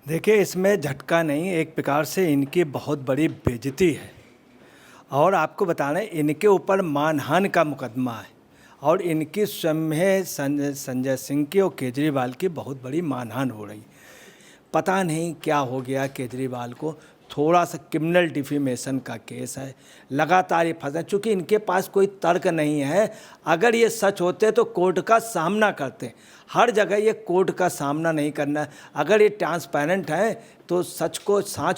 देखिए, इसमें झटका नहीं, एक प्रकार से इनकी बहुत बड़ी बेइज्जती है। और आपको बताना है, इनके ऊपर मानहानि का मुकदमा है और इनकी स्वयं में संजय सिंह की और केजरीवाल की बहुत बड़ी मानहानि हो रही। पता नहीं क्या हो गया केजरीवाल को, थोड़ा सा क्रिमिनल डिफेमेशन का केस है, लगातार ये फंसे। चूँकि इनके पास कोई तर्क नहीं है, अगर ये सच होते तो कोर्ट का सामना करते। हर जगह ये कोर्ट का सामना नहीं करना है। अगर ये ट्रांसपेरेंट है तो सांच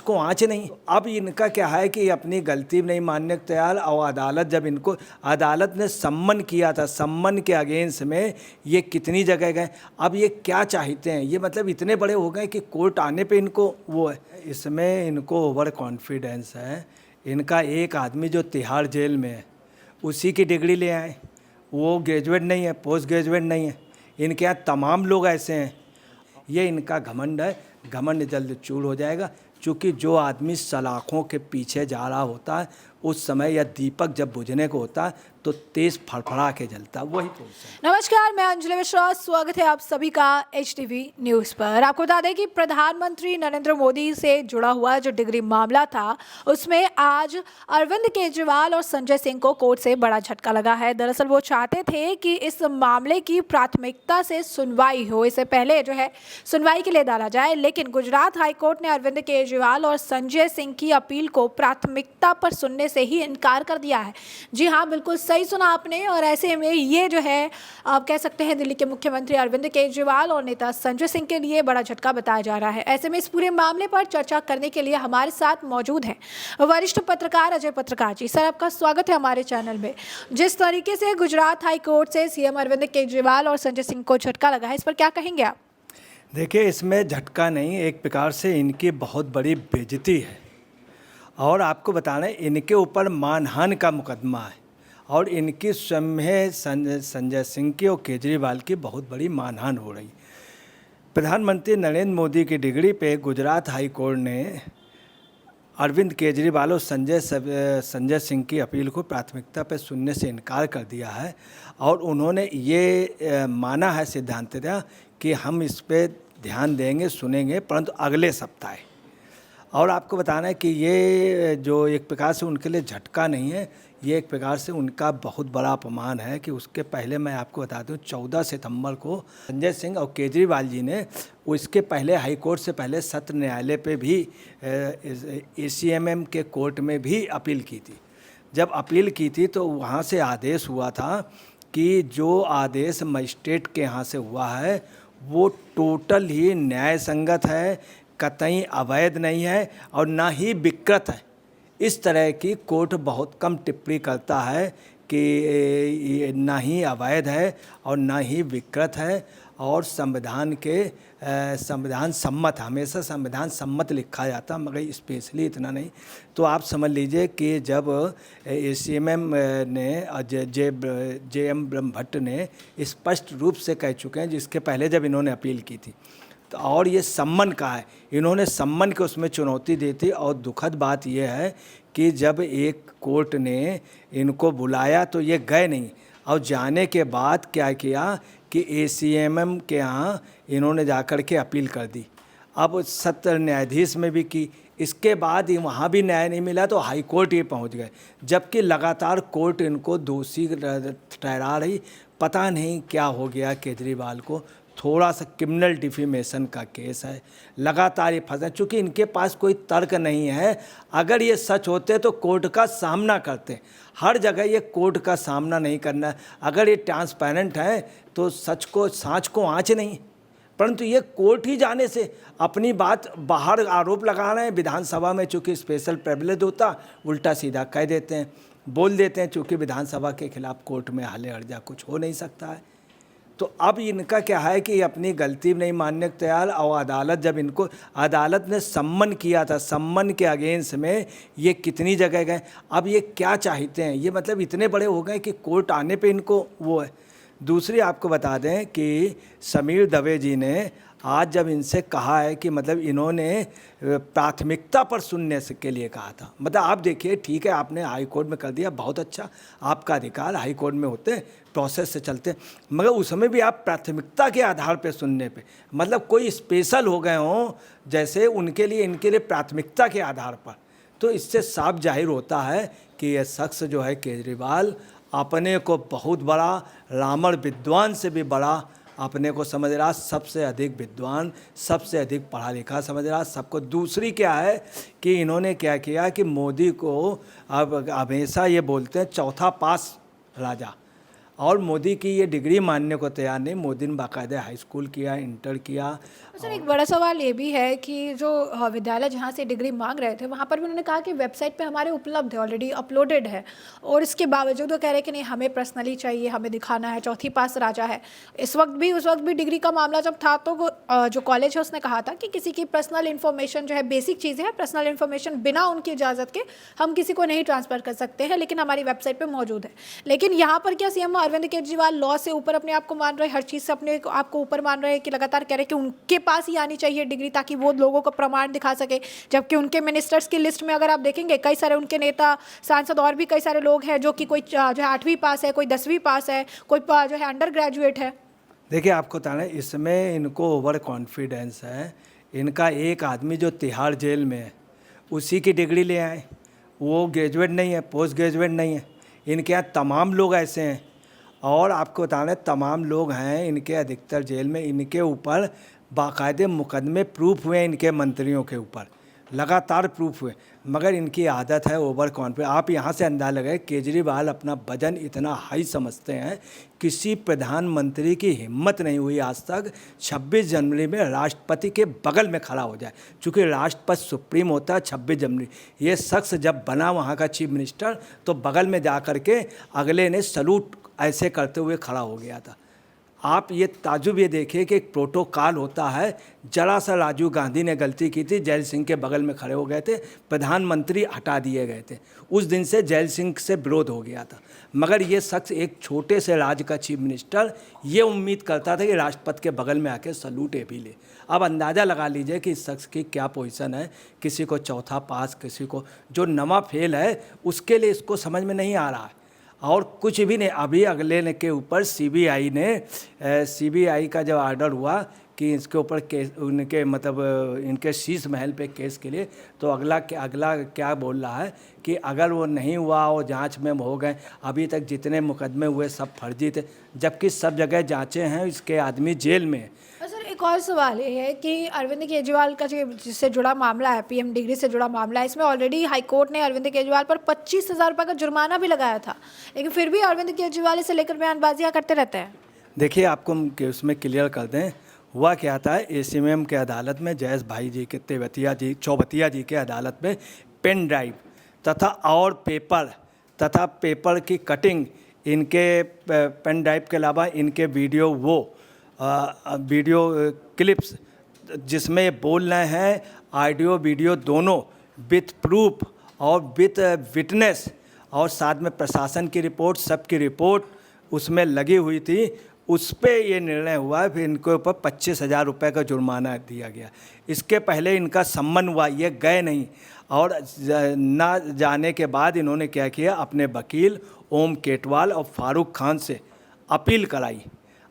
को आँच नहीं। अब इनका क्या है कि अपनी गलती नहीं मानने को तैयार। और अदालत जब इनको अदालत ने सम्मन किया था, सम्मन के अगेंस्ट में ये कितनी जगह गए। अब ये क्या चाहते हैं, ये मतलब इतने बड़े हो गए कि कोर्ट आने पे इनको वो है। इसमें इनको ओवर कॉन्फिडेंस है। इनका एक आदमी जो तिहाड़ जेल में है उसी की डिग्री ले आए, वो ग्रेजुएट नहीं है, पोस्ट ग्रेजुएट नहीं है। इनके यहाँ तमाम लोग ऐसे हैं। ये इनका घमंड है, घमंड जल्द चूर हो जाएगा। क्योंकि जो आदमी सलाखों के पीछे जा रहा होता है उस समय या दीपक जब बुझने को होता है तो तेज फड़फड़ा के जलता, वही तो। नमस्कार, मैं अंजलि मिश्रा, स्वागत है आप सभी का HTV न्यूज़ पर। आपको बता दें कि प्रधानमंत्री नरेंद्र मोदी से जुड़ा हुआ जो डिग्री मामला था उसमें आज अरविंद केजरीवाल और संजय सिंह को कोर्ट से बड़ा झटका लगा है। दरअसल वो चाहते थे कि इस मामले की प्राथमिकता से सुनवाई हो, इससे पहले जो है सुनवाई के लिए डाला जाए, लेकिन गुजरात हाईकोर्ट ने अरविंद केजरीवाल और संजय सिंह की अपील को प्राथमिकता पर सुनने से ही इनकार कर दिया है। जी हाँ, बिल्कुल सही सुना आपने। और ऐसे में ये जो है आप कह सकते हैं दिल्ली के मुख्यमंत्री अरविंद केजरीवाल और नेता संजय सिंह के लिए बड़ा झटका बताया जा रहा है। ऐसे में इस पूरे मामले पर चर्चा करने के लिए हमारे साथ मौजूद हैं वरिष्ठ पत्रकार अजय पत्रकार जी। सर, आपका स्वागत है हमारे चैनल में। जिस तरीके से गुजरात हाईकोर्ट से सीएम अरविंद केजरीवाल और संजय सिंह को झटका लगा है, इस पर क्या कहेंगे आप? देखिए, इसमें झटका नहीं, एक प्रकार से इनकी बहुत बड़ी बेइज्जती है। और आपको बताना है, इनके ऊपर मानहानि का मुकदमा है और इनकी स्वयं में संजय सिंह की और केजरीवाल की बहुत बड़ी मानहानि हो रही। प्रधानमंत्री नरेंद्र मोदी की डिग्री पे गुजरात हाई कोर्ट ने अरविंद केजरीवाल और संजय सिंह की अपील को प्राथमिकता पर सुनने से इनकार कर दिया है। और उन्होंने ये माना है सिद्धांततः कि हम इस पर ध्यान देंगे, सुनेंगे, परंतु अगले सप्ताह। और आपको बताना है कि ये जो एक प्रकार से उनके लिए झटका नहीं है, ये एक प्रकार से उनका बहुत बड़ा अपमान है। कि उसके पहले मैं आपको बता दूं, 14 सितंबर को संजय सिंह और केजरीवाल जी ने उसके पहले हाई कोर्ट से पहले सत्र न्यायालय पे भी ACMM के कोर्ट में भी अपील की थी। जब अपील की थी तो वहाँ से आदेश हुआ था कि जो आदेश मजिस्ट्रेट के यहाँ से हुआ है वो टोटल ही न्याय संगत है, कतई अवैध नहीं है और ना ही विकृत है। इस तरह की कोर्ट बहुत कम टिप्पणी करता है कि ये ना ही अवैध है और ना ही विकृत है और संविधान सम्मत, हमेशा संविधान सम्मत लिखा जाता, मगर स्पेशली इतना नहीं। तो आप समझ लीजिए कि जब ACMM ने JM ब्रह्मभट्ट ने स्पष्ट रूप से कह चुके हैं, जिसके पहले जब इन्होंने अपील की थी, तो और ये सम्मन का है, इन्होंने सम्मन को उसमें चुनौती दी थी। और दुखद बात यह है कि जब एक कोर्ट ने इनको बुलाया तो ये गए नहीं, और जाने के बाद क्या किया कि ACMM के यहाँ इन्होंने जाकर के अपील कर दी। अब सत्र न्यायाधीश में भी की, इसके बाद ही वहाँ भी न्याय नहीं मिला तो हाई कोर्ट ये पहुँच गए, जबकि लगातार कोर्ट इनको दोषी ठहरा रही। पता नहीं क्या हो गया केजरीवाल को, थोड़ा सा क्रिमिनल डिफेमेशन का केस है, लगातार ये फंसे। चूँकि इनके पास कोई तर्क नहीं है, अगर ये सच होते तो कोर्ट का सामना करते। हर जगह ये कोर्ट का सामना नहीं करना है। अगर ये ट्रांसपेरेंट है तो सांच को आँच नहीं, परंतु ये कोर्ट ही जाने से अपनी बात बाहर आरोप लगा रहे हैं। विधानसभा में चूँकि स्पेशल प्रिविलेज होता, उल्टा सीधा कह देते हैं, बोल देते हैं। चूँकि विधानसभा के खिलाफ कोर्ट में हाले अर्जा कुछ हो नहीं सकता है। तो अब इनका क्या है कि अपनी गलती नहीं मानने को तैयार। और अदालत ने सम्मन किया था, सम्मन के अगेंस्ट में ये कितनी जगह गए। अब ये क्या चाहते हैं, ये मतलब इतने बड़े हो गए कि कोर्ट आने पे इनको वो है। दूसरी आपको बता दें कि समीर दवे जी ने आज जब इनसे कहा है कि मतलब इन्होंने प्राथमिकता पर सुनने से के लिए कहा था, मतलब आप देखिए ठीक है आपने हाई कोर्ट में कर दिया, बहुत अच्छा, आपका अधिकार हाई कोर्ट में होते हैं, प्रोसेस से चलते हैं, मगर उस समय भी आप प्राथमिकता के आधार पर सुनने पे, मतलब कोई स्पेशल हो गए हों जैसे उनके लिए इनके लिए प्राथमिकता के आधार पर, तो इससे साफ जाहिर होता है कि यह शख्स जो है केजरीवाल अपने को बहुत बड़ा रामण विद्वान से भी बड़ा अपने को समझ रहा, सबसे अधिक विद्वान, सबसे अधिक पढ़ा लिखा समझ रहा सबको। दूसरी क्या है कि इन्होंने क्या किया कि मोदी को अब हमेशा ये बोलते हैं चौथा पास राजा, और मोदी की ये डिग्री मानने को तैयार नहीं। मोदी ने बाकायदा हाई स्कूल किया, इंटर किया। सर एक बड़ा सवाल ये भी है कि जो विद्यालय जहाँ से डिग्री मांग रहे थे वहाँ पर भी उन्होंने कहा कि वेबसाइट पे हमारे उपलब्ध है, ऑलरेडी अपलोडेड है, और इसके बावजूद वो कह रहे हैं कि नहीं हमें पर्सनली चाहिए, हमें दिखाना है, चौथी पास राजा है। उस वक्त भी डिग्री का मामला जब था तो जो कॉलेज है उसने कहा था कि किसी की पर्सनल इन्फॉर्मेशन जो है, बेसिक चीज़ें हैं, पर्सनल इन्फॉर्मेशन बिना उनकी इजाज़त के हम किसी को नहीं ट्रांसफ़र कर सकते हैं, लेकिन हमारी वेबसाइट पर मौजूद है। लेकिन यहाँ पर क्या सीएम अरविंद केजरीवाल लॉ से ऊपर अपने आप को मान रहे हैं, हर चीज़ से अपने आप को ऊपर मान रहे हैं कि लगातार कह रहे हैं कि उनके पास ही आनी चाहिए डिग्री ताकि वो लोगों को प्रमाण दिखा सके, जबकि उनके मिनिस्टर्स की लिस्ट में अगर आप देखेंगे कई सारे उनके नेता, सांसद और भी कई सारे लोग हैं जो कि कोई जो है 8वीं पास है, कोई 10वीं पास है, कोई जो है अंडर ग्रेजुएट है। देखिए आपको बताना है इसमें इनको ओवर कॉन्फिडेंस है। इनका एक आदमी जो तिहाड़ जेल में है उसी की डिग्री ले आए, वो ग्रेजुएट नहीं है, पोस्ट ग्रेजुएट नहीं है। इनके यहाँ तमाम लोग ऐसे हैं, और आपको बताना है तमाम लोग हैं इनके अधिकतर जेल में, इनके ऊपर बाकायदे मुकदमे प्रूफ हुए, इनके मंत्रियों के ऊपर लगातार प्रूफ हुए, मगर इनकी आदत है ओवर कॉन्फिडेंस। आप यहाँ से अंदाज़ा लगाए केजरीवाल अपना वजन इतना हाई समझते हैं, किसी प्रधानमंत्री की हिम्मत नहीं हुई आज तक 26 जनवरी में राष्ट्रपति के बगल में खड़ा हो जाए, चूँकि राष्ट्रपति सुप्रीम होता है 26 जनवरी। ये शख्स जब बना वहाँ का चीफ मिनिस्टर तो बगल में जा कर के अगले ने सलूट ऐसे करते हुए खड़ा हो गया था। आप ये ताजुब ये देखिए कि एक प्रोटोकॉल होता है, जरा सा राजीव गांधी ने गलती की थी, जैल सिंह के बगल में खड़े हो गए थे, प्रधानमंत्री हटा दिए गए थे, उस दिन से जैल सिंह से विरोध हो गया था। मगर ये शख्स एक छोटे से राज्य का चीफ मिनिस्टर ये उम्मीद करता था कि राष्ट्रपति के बगल में आके सलूट भी ले। अब अंदाज़ा लगा लीजिए कि इस शख्स की क्या पोजीशन है, किसी को चौथा पास, किसी को जो नवा फेल है उसके लिए इसको समझ में नहीं आ रहा है, और कुछ भी नहीं। अभी अगले ने के ऊपर सीबीआई का जब ऑर्डर हुआ कि इसके ऊपर केस, उनके मतलब इनके शीश महल पे केस के लिए, तो अगला क्या बोल रहा है कि अगर वो नहीं हुआ और जांच में हो गए, अभी तक जितने मुकदमे हुए सब फर्जी थे, जबकि सब जगह जांचें हैं, इसके आदमी जेल में है। सर एक और सवाल ये है कि अरविंद केजरीवाल का जो जिससे जुड़ा मामला है, पीएम डिग्री से जुड़ा मामला है, इसमें ऑलरेडी हाईकोर्ट ने अरविंद केजरीवाल पर 25,000 रुपये का जुर्माना भी लगाया था, लेकिन फिर भी अरविंद केजरीवाल इसे लेकर बयानबाजियाँ करते रहते हैं। देखिए आपको हम उसमें क्लियर कर दें, हुआ क्या था, एसीएम के अदालत में जयेश भाई जी के चौबतिया जी के अदालत में पेन ड्राइव तथा और पेपर की कटिंग, इनके पेन ड्राइव के अलावा इनके वीडियो क्लिप्स जिसमें ये बोल रहे हैं, ऑडियो वीडियो दोनों विथ प्रूफ और विथ विटनेस, और साथ में प्रशासन की रिपोर्ट, सबकी रिपोर्ट उसमें लगी हुई थी। उस पे ये निर्णय हुआ, फिर इनके ऊपर 25,000 रुपये का जुर्माना दिया गया। इसके पहले इनका सम्मन हुआ, ये गए नहीं, और ना जाने के बाद इन्होंने क्या किया, अपने वकील ओम केटवाल और फारूक खान से अपील कराई,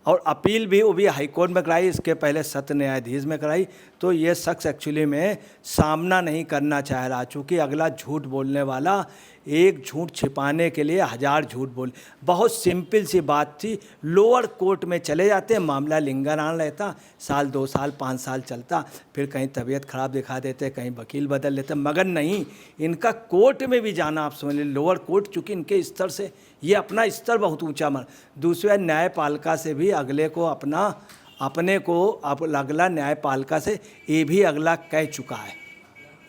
और अपील भी वो भी हाईकोर्ट में कराई, इसके पहले सत्र न्यायाधीश में कराई। तो ये शख्स एक्चुअली में सामना नहीं करना चाह रहा, चूँकि अगला झूठ बोलने वाला एक झूठ छिपाने के लिए 1000 झूठ बोले। बहुत सिंपल सी बात थी, लोअर कोर्ट में चले जाते, मामला लिंगारान रहता, साल 2 साल 5 साल चलता, फिर कहीं तबीयत ख़राब दिखा देते, कहीं वकील बदल लेते, मगर नहीं, इनका कोर्ट में भी जाना आप समझ लीजिए, लोअर कोर्ट, चूँकि इनके स्तर से ये अपना स्तर बहुत ऊँचा मान, दूसरे न्यायपालिका से भी अगले को अपने को अगला न्यायपालिका से ये भी अगला कह चुका है।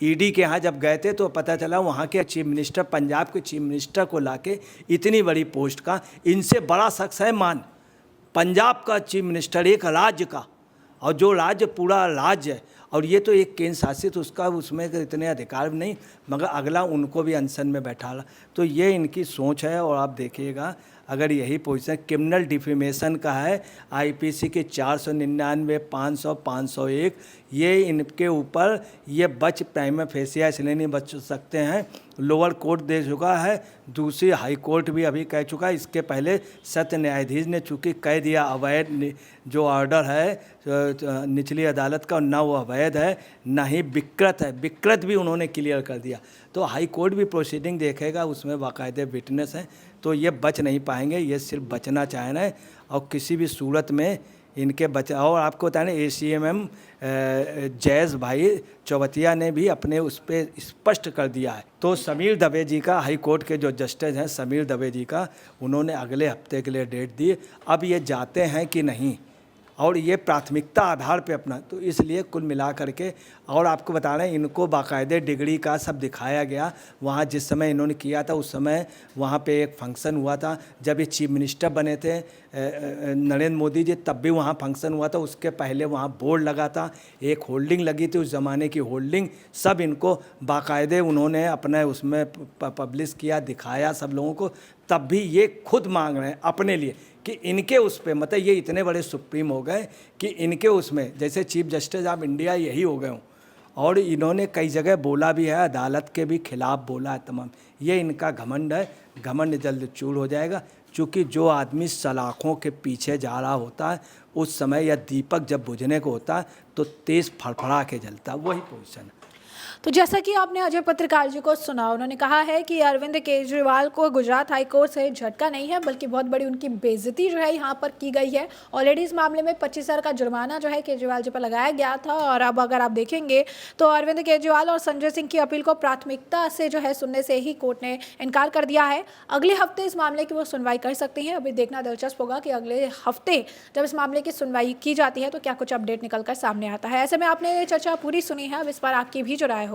ईडी के यहाँ जब गए थे तो पता चला वहाँ के चीफ मिनिस्टर, पंजाब के चीफ मिनिस्टर को लाके इतनी बड़ी पोस्ट का, इनसे बड़ा शख्स है मान, पंजाब का चीफ मिनिस्टर एक राज्य का, और जो राज्य पूरा राज्य है, और ये तो एक केंद्र शासित, उसका उसमें इतने अधिकार नहीं, मगर अगला उनको भी अनशन में बैठा ला। तो ये इनकी सोच है, और आप देखिएगा अगर यही पोजीशन क्रिमिनल डिफेमेशन का है, आईपीसी के 499, 500, 501, ये इनके ऊपर ये बच प्राइमा फेसिया इसलिए नहीं बच सकते हैं। लोअर कोर्ट दे चुका है, दूसरी हाई कोर्ट भी अभी कह चुका है। इसके पहले सत्य न्यायाधीश ने चूँकि कह दिया अवैध जो ऑर्डर है निचली अदालत का, ना वो अवैध है ना ही विकृत है, विकृत भी उन्होंने क्लियर कर दिया। तो हाई कोर्ट भी प्रोसीडिंग देखेगा, उसमें बाकायदे विटनेस हैं, तो ये बच नहीं पाएंगे। ये सिर्फ बचना चाह रहे हैं और किसी भी सूरत में इनके बचा। और आपको बताएं ACMM जैज भाई चौबतिया ने भी अपने उस पर स्पष्ट कर दिया है। तो समीर दवे जी का, हाई कोर्ट के जो जस्टिस हैं समीर दवे जी का, उन्होंने अगले हफ्ते के लिए डेट दी। अब ये जाते हैं कि नहीं, और ये प्राथमिकता आधार पे अपना, तो इसलिए कुल मिला करके। और आपको बता रहे हैं इनको बाकायदे डिग्री का सब दिखाया गया। वहाँ जिस समय इन्होंने किया था उस समय वहाँ पे एक फंक्शन हुआ था, जब ये चीफ मिनिस्टर बने थे नरेंद्र मोदी जी, तब भी वहाँ फंक्शन हुआ था। उसके पहले वहाँ बोर्ड लगा था, एक होल्डिंग लगी थी, उस ज़माने की होल्डिंग, सब इनको बाकायदे उन्होंने अपने उसमें पब्लिश किया, दिखाया सब लोगों को। तब भी ये खुद मांग रहे हैं अपने लिए कि इनके उस पे, मतलब ये इतने बड़े सुप्रीम हो गए कि इनके उसमें जैसे चीफ जस्टिस ऑफ इंडिया यही हो गए हों। और इन्होंने कई जगह बोला भी है, अदालत के भी खिलाफ बोला है तमाम। ये इनका घमंड है, घमंड जल्द चूर हो जाएगा। क्योंकि जो आदमी सलाखों के पीछे जा रहा होता है उस समय, या दीपक जब बुझने को होता है तो तेज़ फड़फड़ा के जलता है, वही पोजीशन है। तो जैसा कि आपने अजय पत्रकार जी को सुना, उन्होंने कहा है कि अरविंद केजरीवाल को गुजरात हाई कोर्ट से झटका नहीं है, बल्कि बहुत बड़ी उनकी बेइज्जती जो है यहाँ पर की गई है। ऑलरेडी इस मामले में 25,000 का जुर्माना जो है केजरीवाल जी पर लगाया गया था। और अब अगर आप देखेंगे तो अरविंद केजरीवाल और संजय सिंह की अपील को प्राथमिकता से जो है सुनने से ही कोर्ट ने इनकार कर दिया है। अगले हफ्ते इस मामले की वो सुनवाई कर सकती हैं। अभी देखना दिलचस्प होगा कि अगले हफ्ते जब इस मामले की सुनवाई की जाती है तो क्या कुछ अपडेट निकल कर सामने आता है। ऐसे में आपने चर्चा पूरी सुनी है, अब इस पर आपकी भी जो राय हो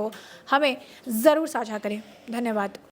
हमें ज़रूर साझा करें। धन्यवाद।